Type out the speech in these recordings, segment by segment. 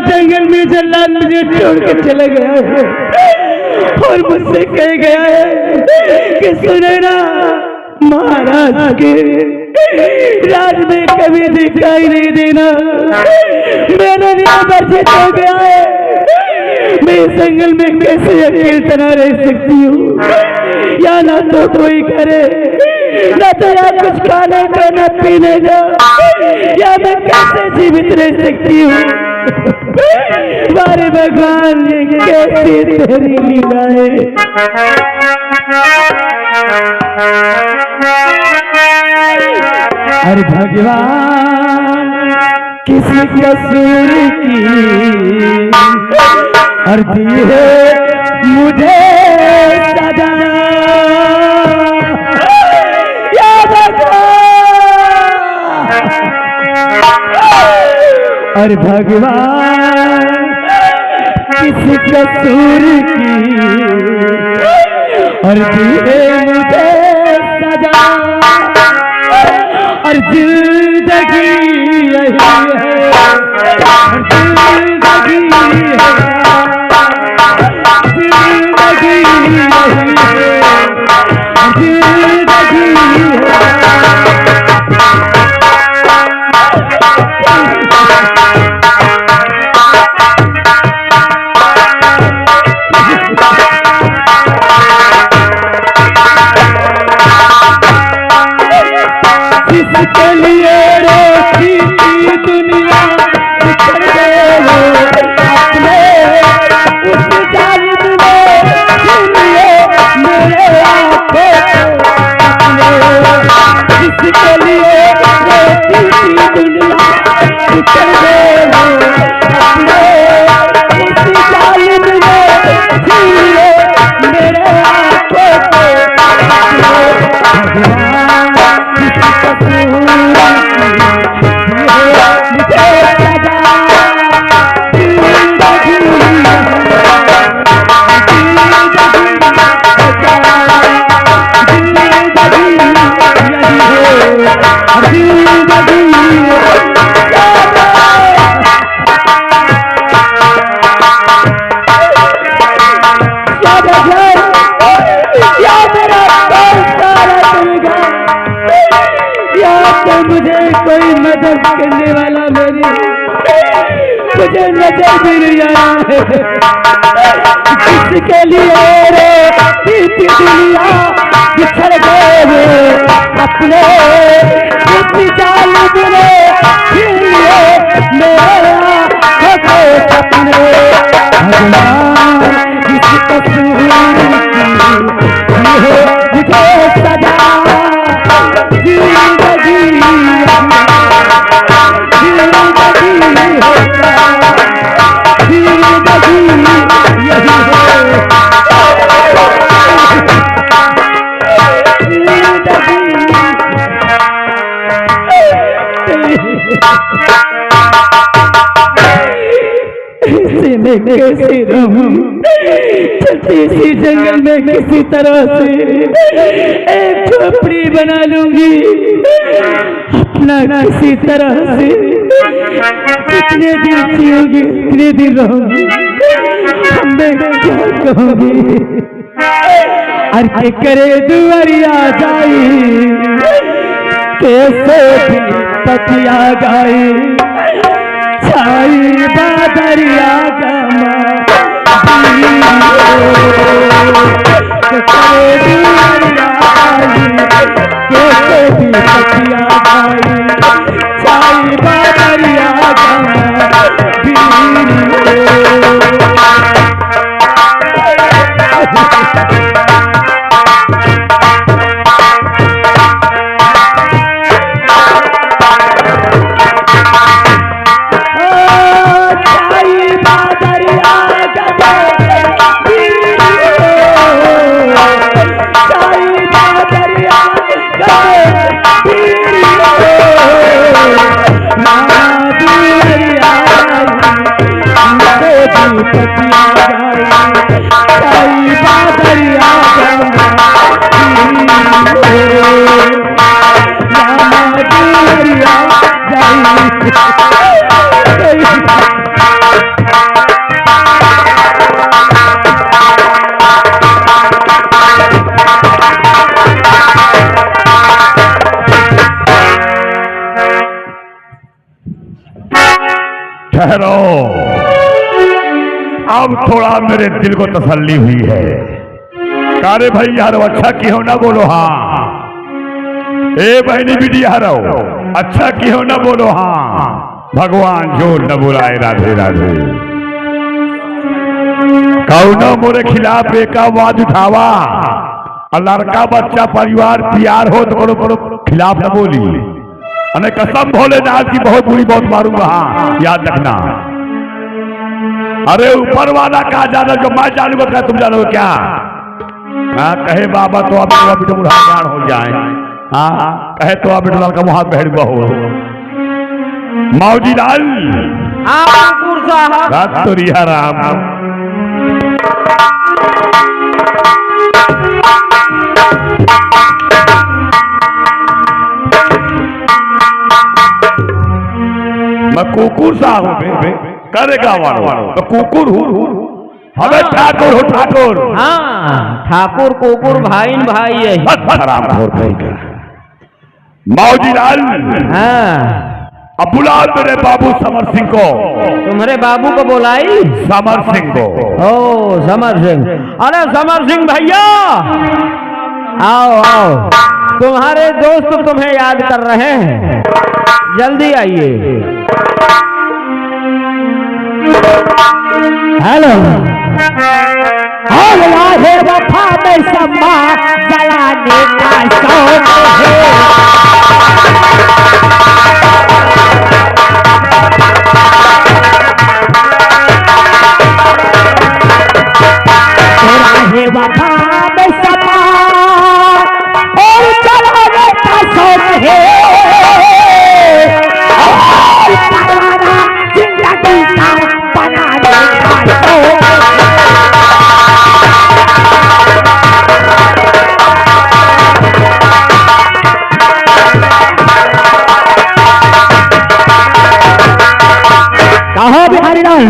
जंगल में जल्लाद मुझे छोड़ के चला गया है और मुझसे कह गया है कि सुने ना, महाराज के राज में कभी दिखाई नहीं देना। मेरा निर्वाचित हो गया है, मैं जंगल में कैसे अकेले तना रह सकती हूँ? या ना तो कोई करे, ना तो या कुछ खाने का, ना पीने का, या मैं कैसे जीवित रह सकती हूँ? हमारे भगवान, ये कैसी तेरी लीला है। अरे भगवान, किसी कसूर की अर्जी है मुझे सजा। या अरे भगवान, किसी कसूर की अर्जी है मुझे सजा। और जिंदगी यही है, और जिंदगी है, जिंदगी यही है, जिंदगी है। जिसके लिए रोती थी दुनिया बिछड़ गए हो अपने, उस जालिम ने छीन लिए मेरे आंखों अपने। जिसके लिए रोती थी दुनिया बिछड़ गए हो अपने, उस जालिम ने छीन लिए मेरे आंखों अपने। मुझे कोई मदद करने वाला मेरी, मुझे नजर भी नहीं आ रहा है। जिसके लिए रोती थी दुनिया बिछड़ गए वे अपने, उस जालिम ने छीन लिए मेरे आँखों के सपने। भगवान, किसी कसूर की मुझे सजा। कैसे रहूं चलती सी जंगल में, किसी तरह से एक झोपड़ी बना लूंगी अपना, किसी तरह से। कितने दिन जियोगी, कितने दिन रहूंगी, मैं क्या कहूंगी? अरे करे दुआरिया जाई, कैसे पतिया गाई, छाई बादरिया गमा कैसे भी पतिया गाई, छाई बादरिया गमा पतिया गाई मेरे दिल को तसल्ली हुई है। कारे भाई यार अच्छा क्यों ना बोलो हाँ। ए बहनी बिटी यारो अच्छा क्यों ना बोलो हाँ। भगवान जोर न बुलाए राधे राधे। कौनो मोरे खिलाफ एक आवाज उठावा और लड़का बच्चा परिवार प्यार हो तो करो खिलाफ न बोली। अने कसम भोलेनाथ की बहुत बुरी बहुत मारूंगा हाँ याद रखना। अरे ऊपर वाला कहा जाना जो मैं जानूंगा क्या तुम जानोगे क्या। हाँ कहे बाबा तो आप बेटा बुढ़ान हो जाए। हाँ कहे तो आप बेटा का वहां बैठ हो मौजी लाल। रात तो रिहा राम। मैं कुकुर सा हूं करेगा वालों तो कुकुर हूं। हमें ठाकुर हो ठाकुर। हाँ ठाकुर कुकुर भाई भाई है। मौजी लाल। हाँ अब बुला मेरे बाबू समर सिंह को। तुम्हारे बाबू को बुलाई? समर सिंह को। ओ समर सिंह। अरे समर सिंह भैया आओ आओ। तुम्हारे दोस्त तुम्हें याद कर रहे हैं, जल्दी आइए। हेलो है वफा में सम्मा जलाने का शौक है वफा में सम्मा और जलाने का शौक है। जिंदगी का बनाने का शौक कहो बिहारी लाल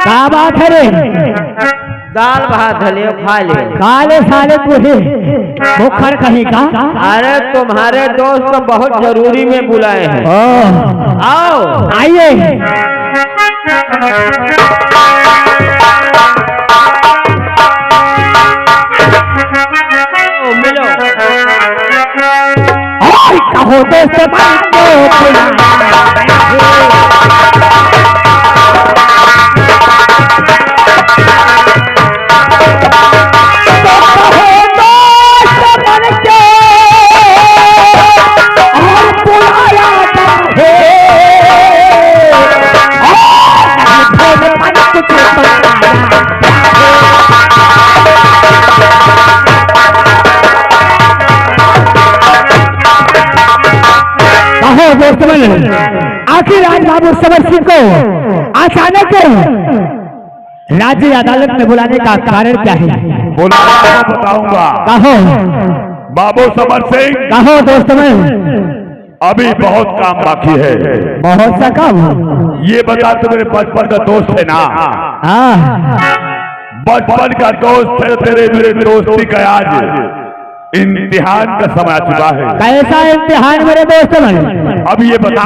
क्या बात है रे। दाल भात लियो खा ले। काले साले तुझे बुखार कहीं का। अरे तुम्हारे दोस्त बहुत जरूरी में बुलाए हैं। आओ आइए। मिलो और कहो दोस्त आखिर आज बाबू समर सिंह को अचानक राज्य अदालत में बुलाने का कारण क्या है? बताऊंगा। कहो बाबू समर सिंह। कहो दोस्त में अभी बहुत काम बाकी है। बहुत सा काम। ये बता तू मेरे बचपन का दोस्त है ना। बचपन का दोस्त है तेरे मेरे दोस्ती का आज इम्तिहान का समय आ चुका है। कैसा इम्तिहान मेरे दोस्त? अब ये बता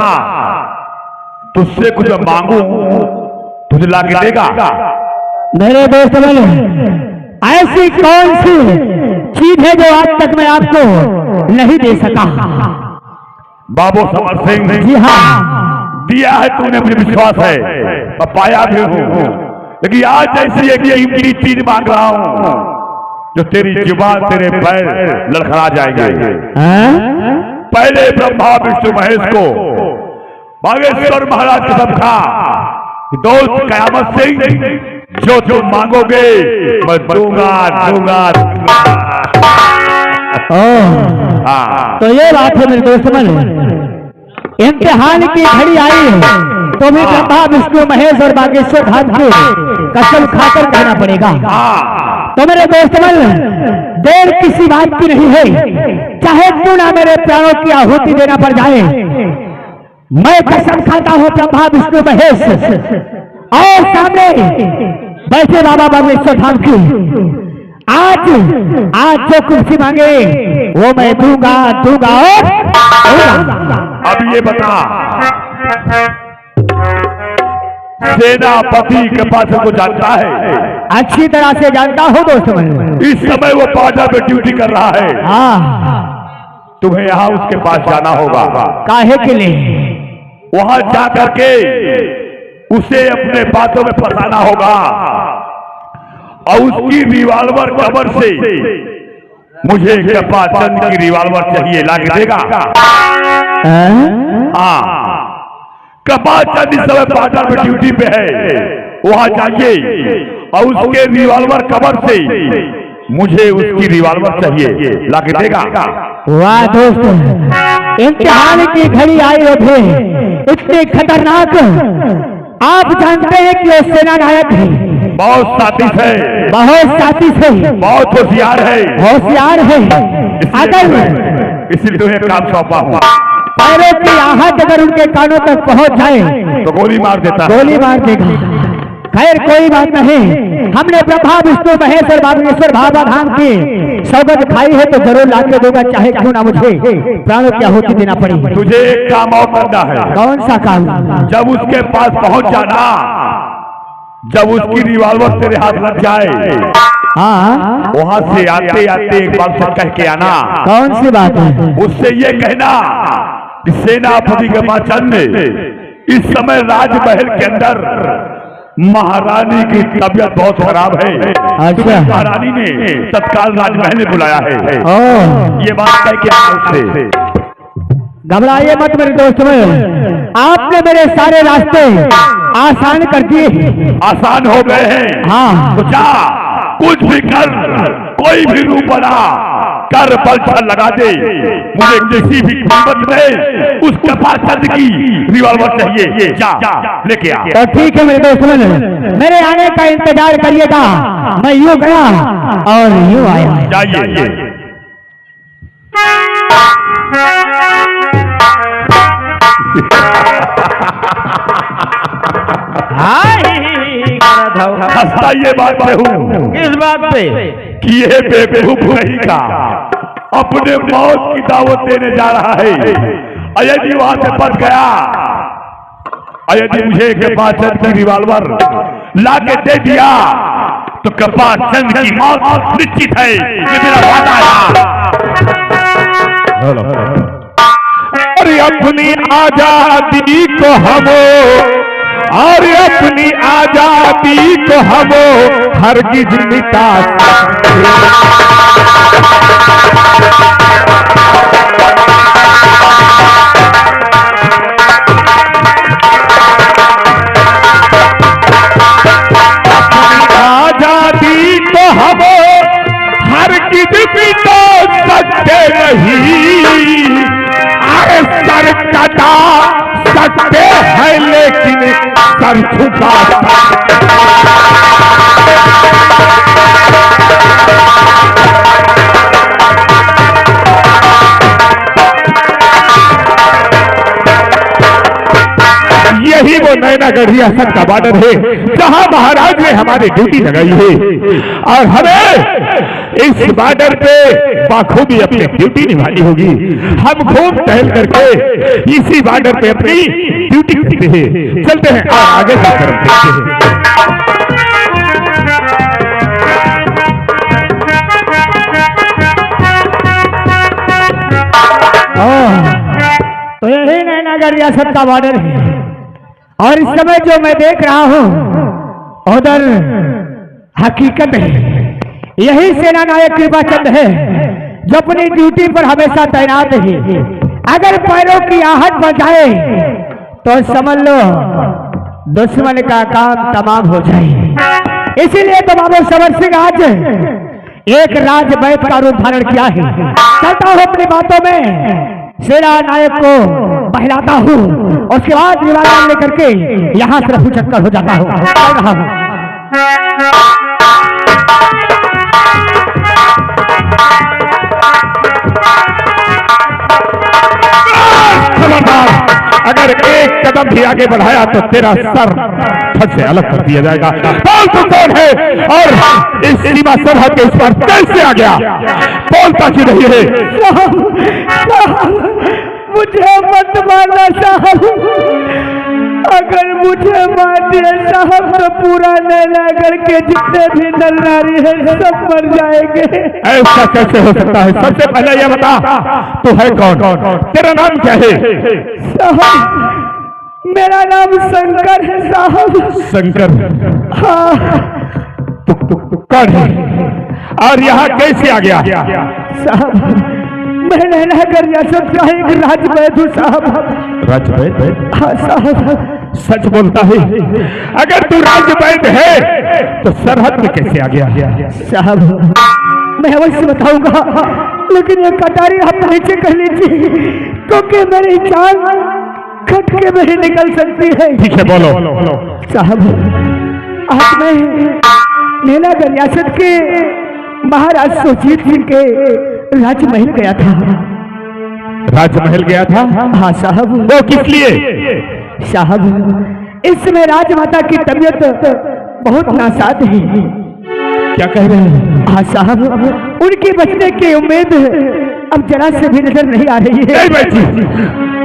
तुझसे कुछ मांगू तुझे ला के देगा? मेरे दोस्त ऐसी कौन सी चीज है जो आज तक मैं आपको नहीं दे सका? बाबू समर सिंह। जी हाँ दिया है तूने, मुझे विश्वास है, मैं पाया भी हूँ। लेकिन आज ऐसी एक चीज मांग रहा हूँ जो तेरी जुबान तेरे पैर लड़खड़ा जाएंगे। पहले ब्रह्मा विष्णु महेश को बागेश्वर महाराज कसम खा दोस्त कयामत सिंह जो तुम मांगोगे मैं दूंगा दूंगा दूंगा। तो ये बात है मेरे दोस्त मन, इम्तिहान की घड़ी आई है तो भी ब्रह्मा विष्णु महेश और बागेश्वर धाम को कसम खाकर कहना पड़ेगा। तो मेरे दोस्त मन देर किसी बात की नहीं है, चाहे क्यों ना मेरे प्राणों की आहुति देना पड़ जाए। मैं कसम खाता हूँ ब्रह्मा विष्णु महेश और सामने बैठे बाबा बागेश्वर धाम की, आज जो कुर्सी मांगे वो मैं दूंगा दूंगा और अब ये बता सेनापति के पास को जानता है? अच्छी तरह से जानता हूँ दोस्त मैं। इस समय वो बाजार में ड्यूटी कर रहा है। हाँ, तुम्हें यहाँ उसके पास जाना होगा। काहे के लिए? वहां जा करके उसे अपने बातों में फंसाना होगा और उसकी रिवॉल्वर कवर से मुझे कृपाचंद की रिवॉल्वर चाहिए, ला के देगा। हाँ, कृपाचंद इस समय बाजार में ड्यूटी पे है, वहां जाइए और उसके रिवॉल्वर कवर से मुझे उसकी रिवॉल्वर चाहिए, ला के देगा। वाह दोस्त, इम्तिहान की घड़ी आई हो थे, इतने खतरनाक। आप जानते हैं कि वो सेना नायक है, बहुत सातिश है, बहुत सातिश है, बहुत होशियार है, होशियार है। अगर इसलिए तुम्हें काम सौंपा हूँ। पैरों की आहट अगर उनके कानों तक पहुंच जाए तो गोली मार देता, गोली मार देगा। खैर कोई बात नहीं, हमने ब्रह्मा विष्णु महेश और बागेश्वर बाबा धाम की सौगंध खाई है तो जरूर ला के देगा, चाहे क्यों ना मुझे प्राणों की आहुति देना पड़े। तुझे एक काम और करना है। कौन सा काम? जब उसके पास पहुंच जाना, जब उसकी रिवॉल्वर तेरे हाथ लग जाए, हाँ, वहां से आते आते एक बात से कह के आना। कौन सी बात है? उससे ये कहना कि सेनापति कृपाचंद इस समय राजमहल के अंदर महारानी की तबीयत बहुत खराब है। अच्छा, महारानी ने तत्काल राजमहल में बुलाया है। ये बात कह के आना उससे। घबराइए मत मेरे दोस्त में, आपने मेरे सारे रास्ते आसान कर दिए। आसान हो गए हैं। हाँ, तो जा, कुछ भी कर, कोई भी रूप बना कर, बल छल लगा दे, मुझे किसी भी कीमत में उस कृपाचंद की रिवॉल्वर चाहिए। जा लेके आ। तो ठीक है मेरे दोस्त में, मेरे आने का इंतजार करिएगा। मैं यूं गया और यूं आया। जाइए। हंसता ये बात पे हूँ। किस बात पे? कि ये बेवकूफ नहीं का अपने मौत की दावत देने जा रहा है। अयदि वहां से बच गया, अयदि मुझे कृपाचंद की रिवॉल्वर ला के दे दिया तो कृपाचंद की मौत निश्चित है। ये मेरा वादा है। अरे अपनी आजादी को हम, और अपनी आजादी को हम हरगिज मिटा आजादी को हम हरगिज मिटा सकते नहीं। अरे सर कटा सकते हैं लेकिन सर झुका यही वो नैनागढ़ रियासत का बॉर्डर है जहां महाराज ने हमारी ड्यूटी लगाई है और हमें इस बॉर्डर पे बाखूबी अपनी ड्यूटी निभानी होगी। हम घूम टहल करके इसी बॉर्डर पे अपनी ड्यूटी करते हैं। चलते हैं और आगे की तरफ देखते हैं। तो यही नैनागढ़ रियासत का बॉर्डर है और इस समय जो मैं देख रहा हूं उधर हकीकत है। यही सेना नायक कृपाचंद है जो अपनी ड्यूटी पर हमेशा तैनात है। अगर पैरों की आहट बजाए तो समझ लो दुश्मन का काम तमाम हो जाए। इसीलिए तो बाबू समर सिंह आज एक राजवैद का रूप धारण किया है। चलता हूं अपनी बातों में, सेना नायक को बहलाता हूँ, उसके बाद निवारण लेकर के यहाँ से रफू चक्कर हो जाता हूँ। अगर एक कदम भी आगे बढ़ाया तो तेरा सर फट से अलग कर दिया जाएगा। बोल तू कौन है और इस सीमा सरहद के इस पर कैसे आ गया? बोलता क्यों नहीं है? मुझे मत मारना साहब, अगर मुझे मार दिया साहब तो पूरा नैनागढ़ के जितने भी नर नारी है सब मर जाएंगे। ऐसा कैसे हो सकता है? सबसे पहले ये बता, तू है कौन? तेरा नाम क्या है? साहब मेरा नाम शंकर है साहब। शंकर? हाँ। तू कौन है और यहाँ कैसे आ गया? साहब मैं नैनागढ़ रियासत का एक राजवैद हूँ साहब। राजवैद? हाँ साहब। सच बोलता है? अगर तू राजवैद है तो सरहद में कैसे आ गया? साहब मैं अवश्य बताऊंगा, लेकिन ये कटारी आप नीचे कर लीजिए क्योंकि मेरी जान खटके में ही निकल सकती है। ठीक है बोलो। साहब आज मैं नैनागढ़ रियासत के महाराज सुरजीत सिंह के राजमहल गया था। राजमहल गया था? हाँ साहब। वो किस लिए? साहब इस समय राजमाता की तबीयत बहुत नासाज है। क्या कह रहे हैं? हाँ साहब उनकी बचने की उम्मीद अब जरा से भी नजर नहीं आ रही है।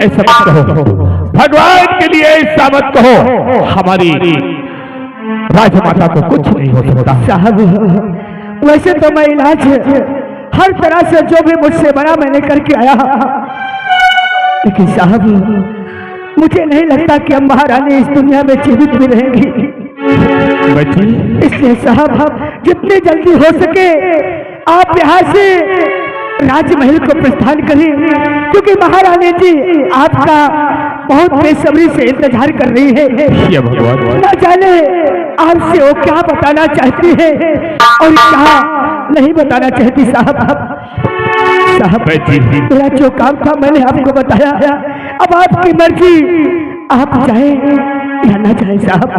ऐसा मत कहो, भगवान के लिए ऐसा मत कहो। हमारी राजमाता को कुछ नहीं हो सकता। साहब वैसे तो मैं इलाज हर तरह से जो भी मुझसे बना मैंने करके आया, लेकिन साहब मुझे नहीं लगता कि हम महारानी इस दुनिया में जीवित भी रहेंगी। इसलिए साहब जितनी जल्दी हो सके आप यहाँ से राजमहल को प्रस्थान करें, क्योंकि महारानी जी आपका बहुत बेसब्री से इंतजार कर रही है। न जाने आपसे वो क्या बताना चाहती है और क्या नहीं बताना चाहती। साहब मेरा जो काम था मैंने आपको बताया, अब आपकी मर्जी, आप चाहे या ना चाहे साहब।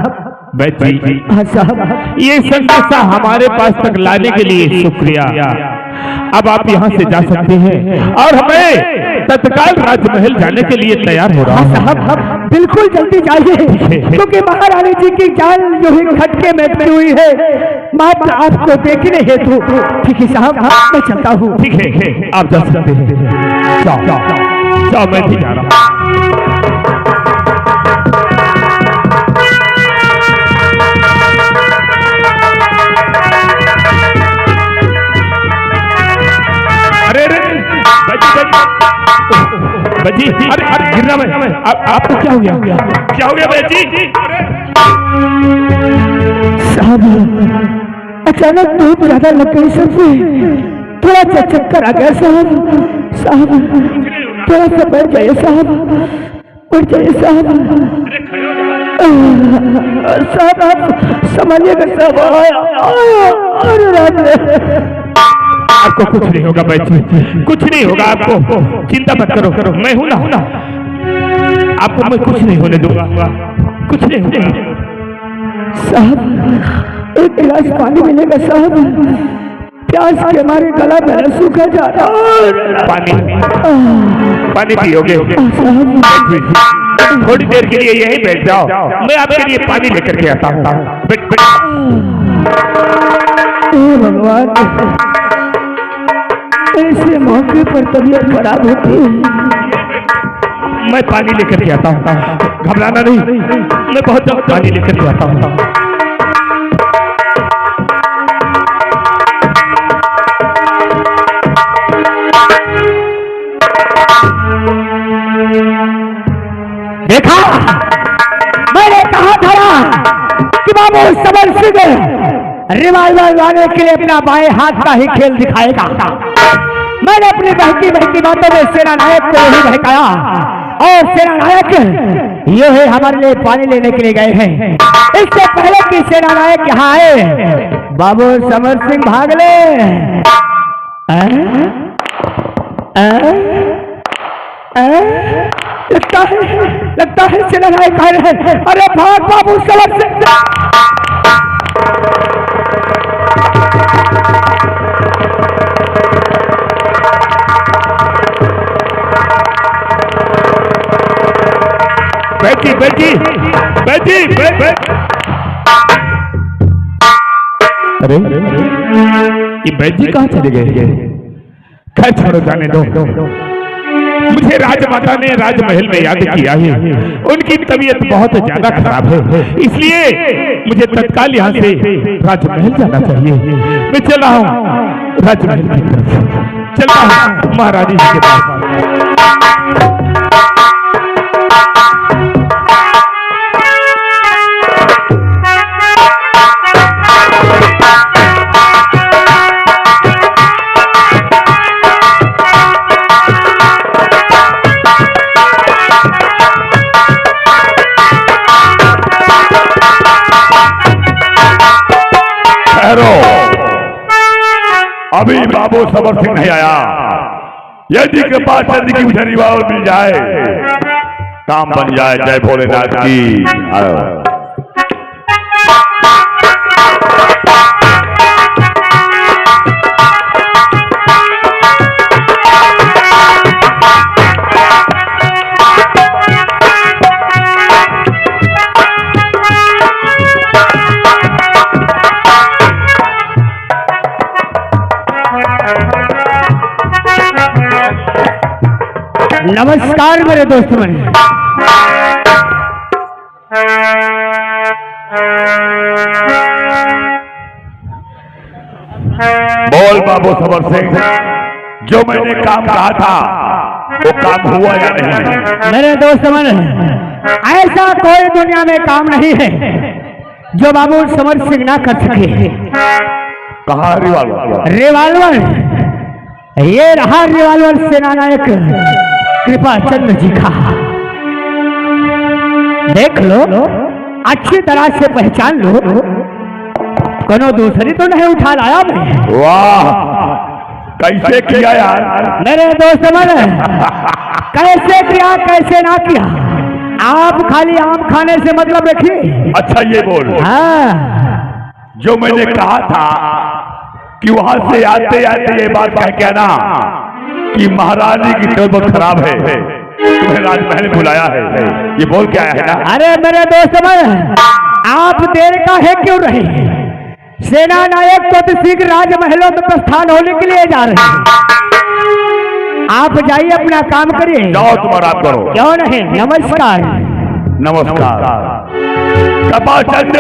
हाँ साहब ये संदेशा हमारे पास तक लाने के लिए शुक्रिया। अब आप यहाँ से जा सकते हैं और हमें तत्काल राजमहल जाने के लिए तैयार हो रहा है। साहब बिल्कुल जल्दी जाइए, क्योंकि महारानी जी की जान जो है खटके में पड़ी हुई है मात्र आपको देखने हेतु। ठीक है साहब मैं चलता हूँ। ठीक है आप जा सकते हैं। जाओ मैं भी जा रहा हूँ। बजी अरे गिरना मैं आपको क्या हो गया? क्या हो गया बजी? साहब अचानक धूप ज्यादा लग गई, सबसे थोड़ा सा चक्कर आ गया साहब थोड़ा सा बैठ जाइए साहब, बैठ जाइए साहब। साहब आप संभालिएगा साहब। आपको कुछ नहीं होगा बच्ची, कुछ नहीं होगा आपको, चिंता मत करो। मैं हूं ना, आपको मैं कुछ नहीं होने दूंगा, कुछ नहीं होगा। साहब एक गिलास पानी मिलेगा साहब, प्यास के मारे गला मेरा सूखा जा रहा। पानी पियोगे? थोड़ी देर के लिए यहीं बैठ जाओ, मैं आपके लिए पानी लेकर के आता हूँ। भगवान ऐसे मौके पर तबीयत खराब होती है। मैं पानी लेकर के आता हूँ, घबराना नहीं, मैं बहुत जल्द पानी लेकर के आता हूँ। देखा मैंने कहा था कि बाबू समर सिंह रिवाल्वर लाने के लिए अपना बाएं हाथ का ही खेल दिखाएगा। मैंने अपनी बहकी बातों में सेना नायक को यही बहकाया और सेना नायक ये है हमारे लिए पानी लेने के लिए गए हैं। इससे पहले कि सेना नायक यहाँ आए बाबू समर सिंह भाग ले। लगता है सेना नायक आ रहे हैं। अरे भाग बाबू समर सिंह। बैठी। अरे ये बैठी कहाँ चले गए? खैर छोड़ो, जाने दो। मुझे राजमाता ने राजमहल में याद किया है। उनकी तबीयत बहुत ज्यादा खराब है, इसलिए मुझे तत्काल यहाँ से राजमहल जाना चाहिए। मैं चल रहा हूँ राजमहल की तरफ, चल रहा हूँ महारानी जी के पास। अभी बाबू सबर सिंह नहीं आया। यदि कृपा चंद की मुझे रिवाल्वर मिल जाए, काम बन जाए। जय भोलेनाथ की। नमस्कार मेरे दोस्त मन। बोल बाबू सबर सिंह, जो मैंने काम कहा था वो काम हुआ या नहीं? मेरे दोस्त मन, ऐसा कोई दुनिया में काम नहीं है जो बाबू समर सिंह ना कर सके। कहा रिवाल्वर? रिवाल्वर ये रहा, रिवाल्वर सेना नायक कृपा चंद जी का। देख लो, अच्छी तरह से पहचान लो, कोनो दूसरी तो नहीं उठा लाया मैं। वाह, कैसे किया यार मेरे दोस्त मन, कैसे किया कैसे ना किया, आप खाली आम खाने से मतलब रखिए। अच्छा ये बोल, हाँ, जो मैंने कहा था कि वहां से आते आते ये बात कह के आना कि महारानी की तबीयत खराब है, तुम्हें राजमहल में बुलाया है, ये बोल के आया है ना? अरे मेरे दोस्त मन, आप देर का है क्यों रहे? सेना नायक तो शीघ्र राजमहलों में प्रस्थान होने के लिए जा रहे हैं। आप जाइए, अपना काम करिए। जाओ, तुम्हारा करो। क्यों नहीं? नमस्कार। नमस्कार। कृपा चंद,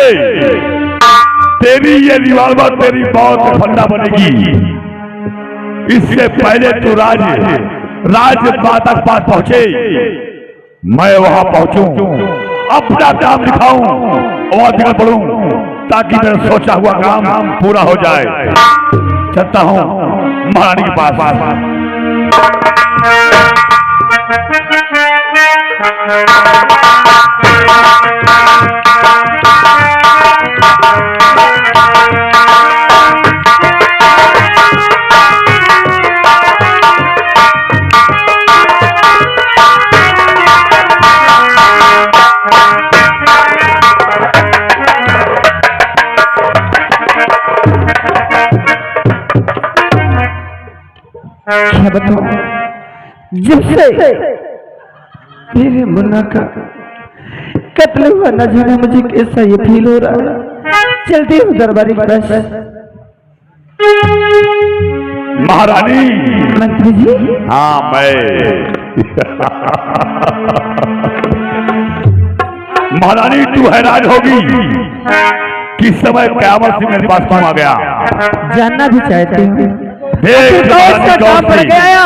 तेरी ये रिवाल्वर तेरी बहुत फंडा बनेगी। इससे पहले तू राजमाता के पास पहुंचे, मैं वहां पहुंचूं, अपना काम दिखाऊं और निकल पड़ूं, ताकि मेरा सोचा हुआ काम पूरा हो जाए। चलता हूं महारानी के पास। क्या बताऊं, जब से मेरे मुन्ना का कत्ल हुआ, न जाने मुझे कैसा ये फील हो रहा है। चलती हूँ दरबारी बस। महारानी। मंत्री जी। हाँ मैं महारानी, तू हैरान होगी कि समय क़यामत से मेरे पास क्यों आ गया। जानना भी चाहते हूँ देख काम पड़ गया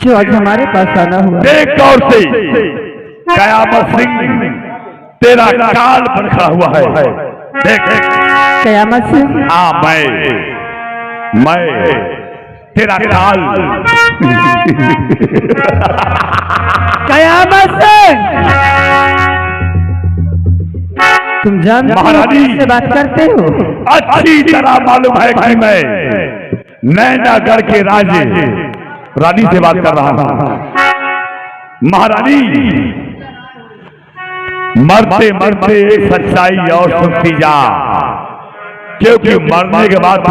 जो आज हमारे पास आना हुआ। देख गौर से, क़यामत सिंह तेरा काल पर खड़ा हुआ है। देख क़यामत सिंह। हाँ मैं तेरा काल। क़यामत सिंह, तुम जानते महारानी से बात करते हो? अच्छी तरह मालूम है कि मैं नैनागढ़ के रानी से बात कर रहा हूं। महारानी, मरते मरते सच्चाई और सुनती जा, क्योंकि मरने के बाद